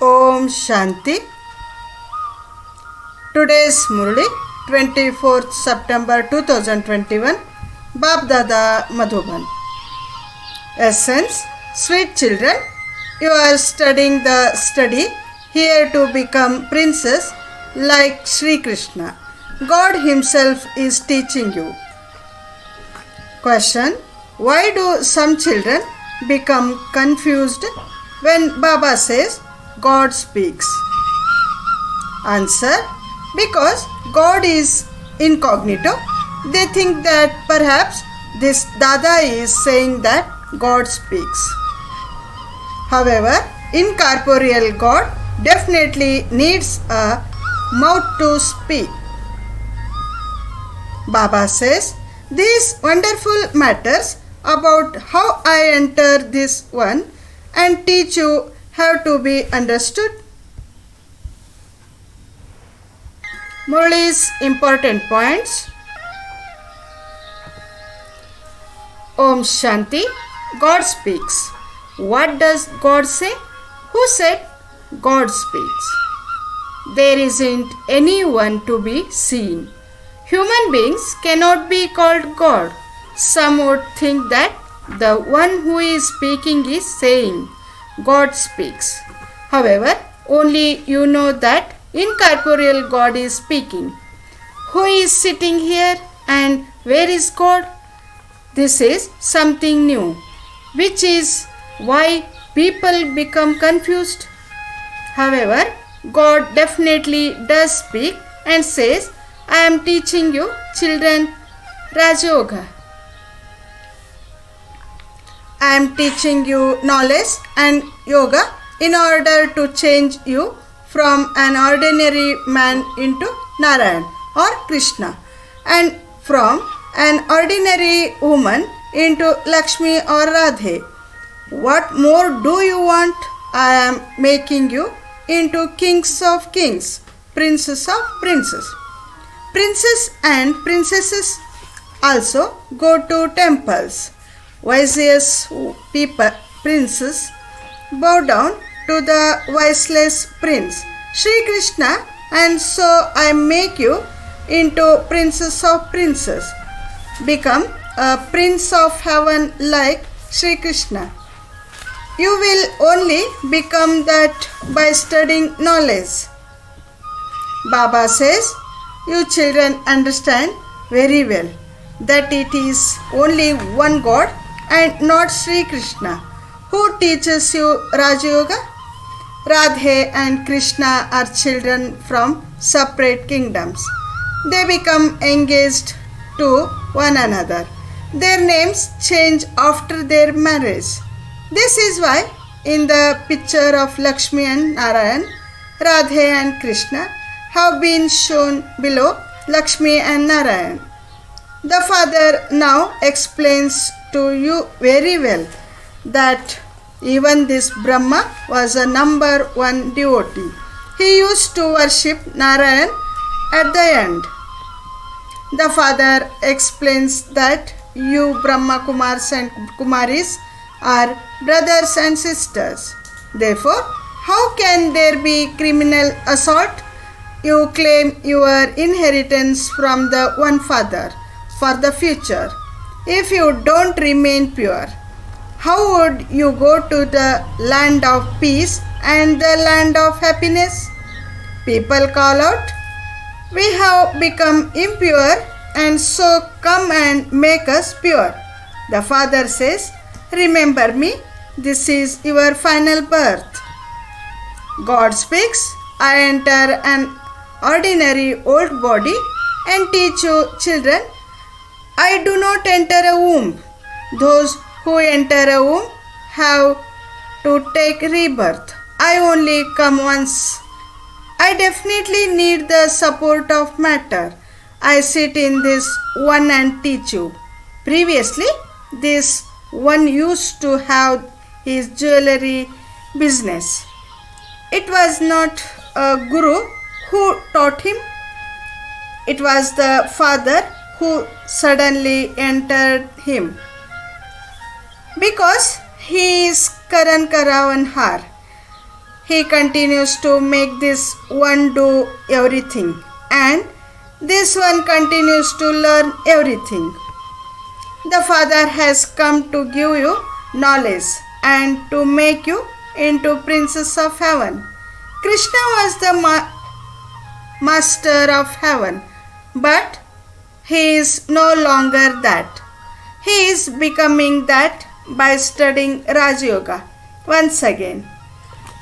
Om Shanti. Today's Murli, 24th September 2021, Bab Dada Madhuban. Essence, sweet children, you are studying the study here to become princes like Sri Krishna. God himself is teaching you. Question: why do some children become confused when Baba says God speaks? Answer: because God is incognito, they think that perhaps this Dada is saying that God speaks. However, incorporeal God definitely needs a mouth to speak. Baba says these wonderful matters about how I enter this one and teach you have to be understood. Murli's important points. Om Shanti. God speaks. What does God say? Who said God speaks? There isn't anyone to be seen. Human beings cannot be called God. Some would think that the one who is speaking is saying God speaks. However, only you know that incorporeal God is speaking. Who is sitting here and where is God? This is something new, which is why people become confused. However, God definitely does speak and says, I am teaching you children Raj Yoga. I am teaching you knowledge and yoga in order to change you from an ordinary man into Narayan or Krishna, and from an ordinary woman into Lakshmi or Radhe. What more do you want? I am making you into kings of kings, princes of princes. Princes and princesses also go to temples. Wisest princes bow down to the voiceless prince, Sri Krishna, and so I make you into princes of princes. Become a prince of heaven like Sri Krishna. You will only become that by studying knowledge. Baba says, you children understand very well that it is only one God and not Sri Krishna who teaches you Raj Yoga. Radhe and Krishna are children from separate kingdoms. They become engaged to one another. Their names change after their marriage. This is why in the picture of Lakshmi and Narayan, Radhe and Krishna have been shown below Lakshmi and Narayan. The father now explains to you very well that even this Brahma was a number one devotee. He used to worship Narayan at the end. The father explains that you Brahma Kumars and Kumaris are brothers and sisters. Therefore, how can there be criminal assault? You claim your inheritance from the one father for the future. If you don't remain pure, how would you go to the land of peace and the land of happiness? People call out, we have become impure and so come and make us pure. The father says, remember me, this is your final birth. God speaks, I enter an ordinary old body and teach you children. I do not enter a womb. Those who enter a womb have to take rebirth. I only come once. I definitely need the support of matter. I sit in this one and teach you. Previously, this one used to have his jewelry business. It was not a guru who taught him. It was the father who suddenly entered him. Because he is Karan Karavan Har. he continues to make this one do everything, and this one continues to learn everything. The Father has come to give you knowledge and to make you into princes of heaven. Krishna was the master of heaven, but he is no longer that. He is becoming that by studying Raj Yoga. Once again,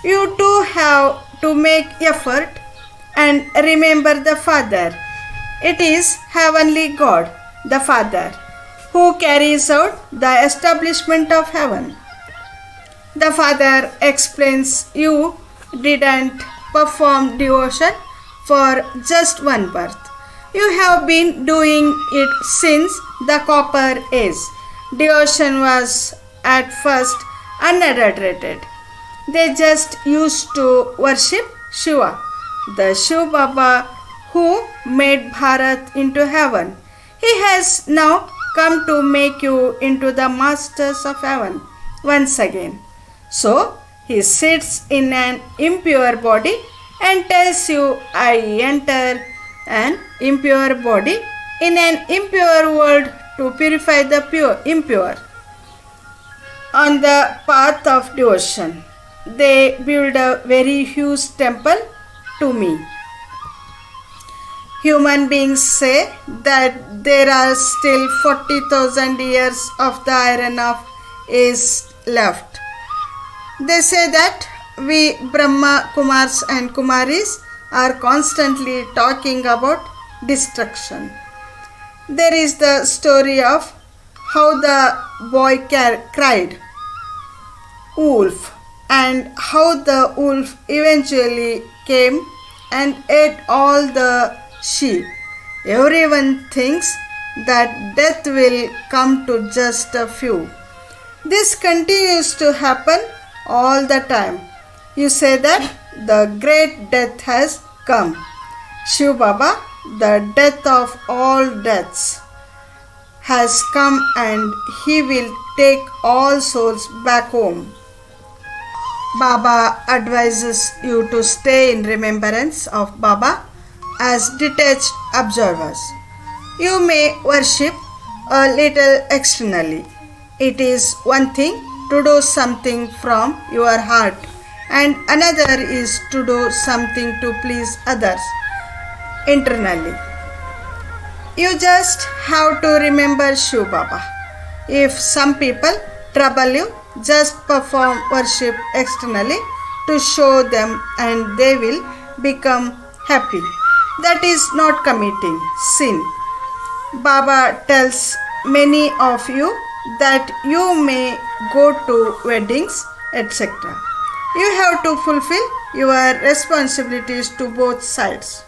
you too have to make effort and remember the Father. It is Heavenly God, the Father, who carries out the establishment of heaven. The Father explains you didn't perform devotion for just one birth. You have been doing it since the copper age. Devotion was at first unadulterated. They just used to worship Shiva, the Shiv Baba who made Bharat into heaven. He has now come to make you into the masters of heaven once again. So he sits in an impure body and tells you, I enter an impure body in an impure world to purify the impure. On the path of devotion, they build a very huge temple to me. Human beings say that there are still 40,000 years of the iron of age left. They say that we Brahma, kumaris and kumaris are constantly talking about destruction. There is the story of how the boy cried wolf, and how the wolf eventually came and ate all the sheep. Everyone thinks that death will come to just a few. This continues to happen all the time. You say that the great death has come. Shiv Baba, the death of all deaths, has come and he will take all souls back home. Baba advises you to stay in remembrance of Baba as detached observers. You may worship a little externally. It is one thing to do something from your heart, and another is to do something to please others internally. You just have to remember Shiv Baba. If some people trouble you, just perform worship externally to show them and they will become happy. That is not committing sin. Baba tells many of you that you may go to weddings, etc. You have to fulfill your responsibilities to both sides.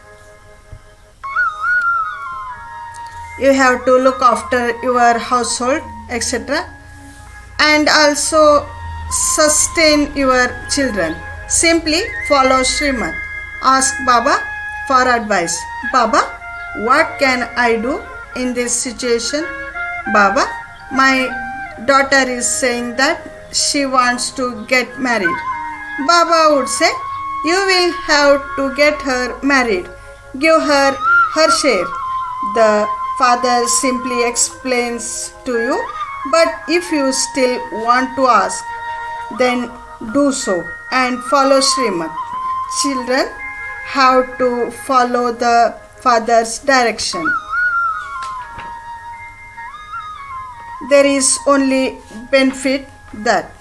You have to look after your household, etc. and also sustain your children. Simply follow Srimad. Ask Baba for advice. Baba, what can I do in this situation? Baba, my daughter is saying that she wants to get married. Baba would say, you will have to get her married. Give her her share. The father simply explains to you, but if you still want to ask, then do so and follow Srimad. Children have to follow the father's direction. There is only benefit that.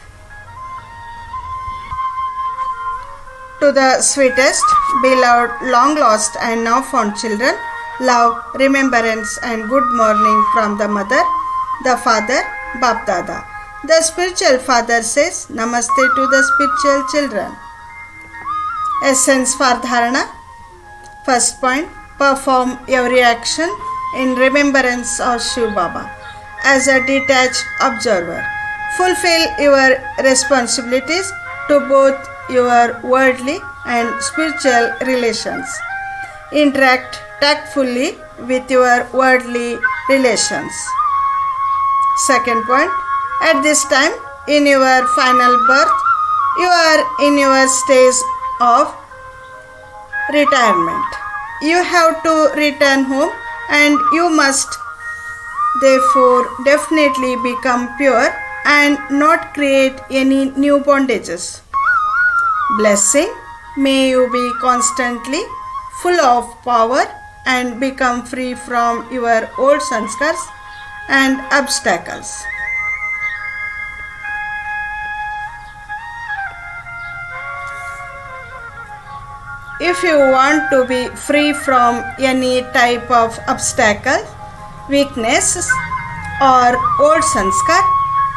To the sweetest, beloved, long lost and now found children, love, remembrance and good morning from the mother, the father, Bap Dada. The spiritual father says Namaste to the spiritual children. Essence for Dharana. First point, perform every action in remembrance of Shiv Baba as a detached observer. Fulfill your responsibilities to both your worldly and spiritual relations. Interact tactfully with your worldly relations. Second point, at this time in your final birth, You are in your stage of retirement. You have to return home and you must therefore definitely become pure and not create any new bondages. Blessing, may you be constantly full of power and become free from your old sanskars and obstacles. If you want to be free from any type of obstacle, weaknesses, or old sanskar,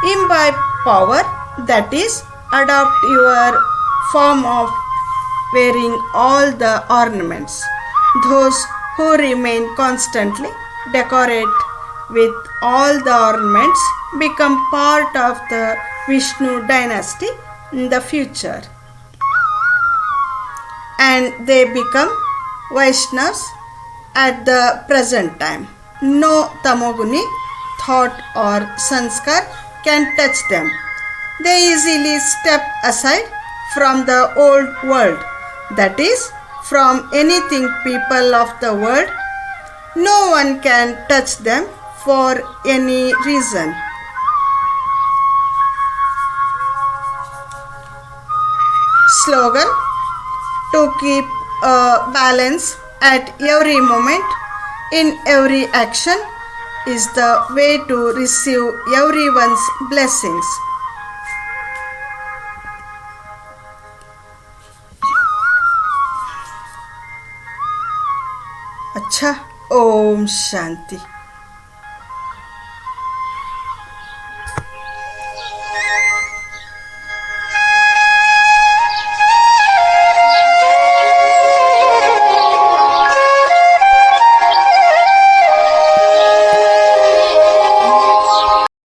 imbibe power, that is, adopt your form of wearing all the ornaments. Those who remain constantly decorate with all the ornaments become part of the Vishnu dynasty in the future, and they become Vaishnavas at the present time. No tamoguni thought or sanskar can touch them. They easily step aside from the old world, that is, from anything people of the world. No one can touch them for any reason. Slogan: to keep a balance at every moment, in every action, is the way to receive everyone's blessings. अच्छा, ओम शांति।